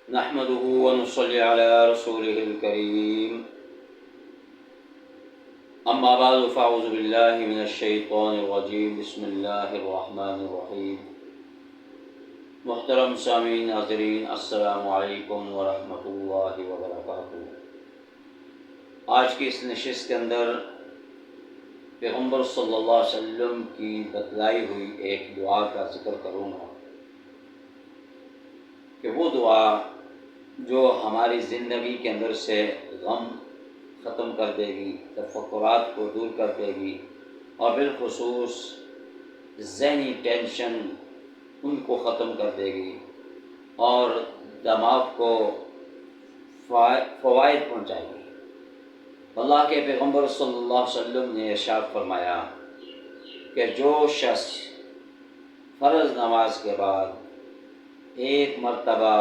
نحمده ونصلي على رسوله الكريم أما بعد فأعوذ بالله من الشيطان الرجيم بسم الله الرحمن الرحيم محترم سامعین حاضرین السلام علیکم ورحمۃ اللہ وبرکاتہ۔ آج کی اس نشست کے اندر پیغمبر صلی اللہ علیہ وسلم کی بتلائی ہوئی ایک دعا کا ذکر کروں گا کہ وہ دعا جو ہماری زندگی کے اندر سے غم ختم کر دے گی، تفکرات کو دور کر دے گی اور بالخصوص ذہنی ٹینشن ان کو ختم کر دے گی اور دماغ کو فوائد پہنچائے گی۔ اللہ کے پیغمبر صلی اللہ علیہ وسلم نے ارشاد فرمایا کہ جو شخص فرض نماز کے بعد ایک مرتبہ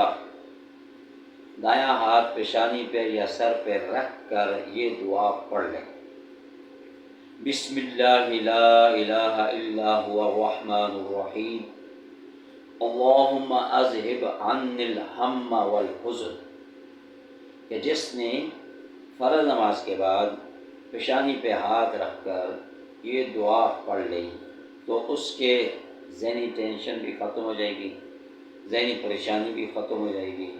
دایاں ہاتھ پیشانی پہ یا سر پہ رکھ کر یہ دعا پڑھ لیں، بسم اللہ لا الہ الا هو الرحمن الرحیم اللہم اذہب عنی الہم والحزن، کہ جس نے فرض نماز کے بعد پیشانی پہ ہاتھ رکھ کر یہ دعا پڑھ لی تو اس کے ذہنی ٹینشن بھی ختم ہو جائے گی، ذہنی پریشانی بھی ختم ہو جائے گی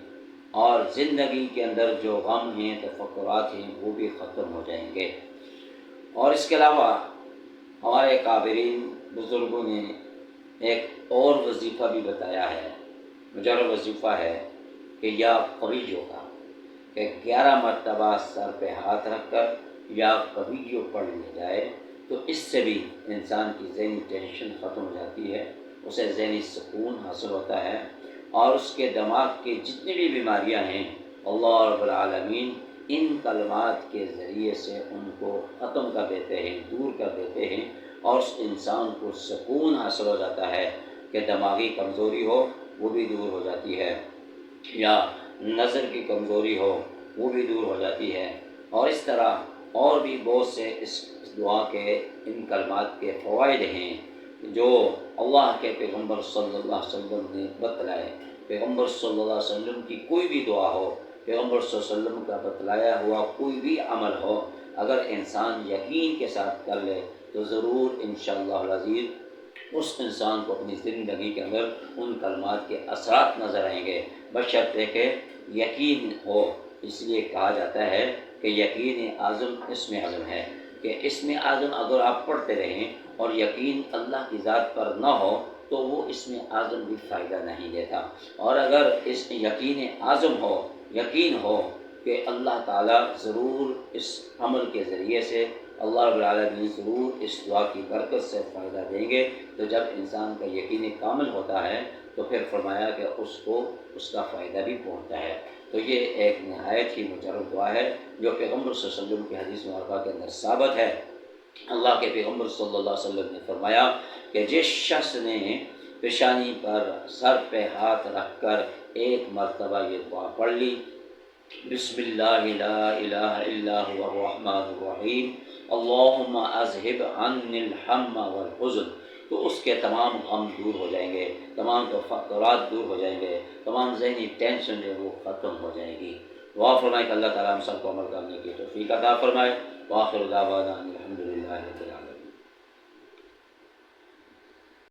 اور زندگی کے اندر جو غم ہیں، تفکرات ہیں، وہ بھی ختم ہو جائیں گے۔ اور اس کے علاوہ ہمارے کابرین بزرگوں نے ایک اور وظیفہ بھی بتایا ہے، مجرد وظیفہ ہے کہ یا قویو کا، کہ 11 مرتبہ سر پہ ہاتھ رکھ کر یا قویو پڑھ لیا جائے تو اس سے بھی انسان کی ذہنی ٹینشن ختم ہو جاتی ہے، اسے ذہنی سکون حاصل ہوتا ہے اور اس کے دماغ کی جتنی بھی بیماریاں ہیں اللہ رب العالمین ان کلمات کے ذریعے سے ان کو ختم کر دیتے ہیں، دور کر دیتے ہیں اور اس انسان کو سکون حاصل ہو جاتا ہے کہ دماغی کمزوری ہو وہ بھی دور ہو جاتی ہے یا نظر کی کمزوری ہو وہ بھی دور ہو جاتی ہے۔ اور اس طرح اور بھی بہت سے اس دعا کے ان کلمات کے فوائد ہیں جو اللہ کے پیغمبر صلی اللہ علیہ وسلم نے بتلائے۔ پیغمبر صلی اللہ علیہ وسلم کی کوئی بھی دعا ہو، پیغمبر صلی اللہ علیہ وسلم کا بتلایا ہوا کوئی بھی عمل ہو، اگر انسان یقین کے ساتھ کر لے تو ضرور انشاءاللہ العزیز اس انسان کو اپنی زندگی کے اندر ان کلمات کے اثرات نظر آئیں گے، بشرطے کہ یقین ہو۔ اس لیے کہا جاتا ہے کہ یقین اعظم اسم اعظم ہے، کہ اسم اعظم اگر آپ پڑھتے رہیں اور یقین اللہ کی ذات پر نہ ہو تو وہ اسم اعظم بھی فائدہ نہیں دیتا، اور اگر اس یقین اعظم ہو، یقین ہو کہ اللہ تعالیٰ ضرور اس عمل کے ذریعے سے اللہ رب العالمین ضرور اس دعا کی برکت سے فائدہ دیں گے، تو جب انسان کا یقین کامل ہوتا ہے تو پھر فرمایا کہ اس کو اس کا فائدہ بھی پہنچتا ہے۔ تو یہ ایک نہایت ہی مجرب دعا ہے جو پیغمبر صلی اللہ علیہ وسلم کی حدیث مبارکہ کے اندر ثابت ہے۔ اللہ کے پیغمبر صلی اللہ علیہ وسلم نے فرمایا کہ جس شخص نے پیشانی پر سر پہ ہاتھ رکھ کر ایک مرتبہ یہ دعا پڑھ لی، بسم اللہ لا الہ الا هو الرحمن الرحیم اللہم اذہب عنی الہم والحزن، تو اس کے تمام غم دور ہو جائیں گے، تمام تفکرات دور ہو جائیں گے، تمام ذہنی ٹینشن جو وہ ختم ہو جائے گی۔ دعا فرمائے کہ اللہ تعالیٰ ہم سب کو عمل کرنے کی توفیق عطا فرمائے۔ وآخر دعوانا الحمدللہ رب العالمین۔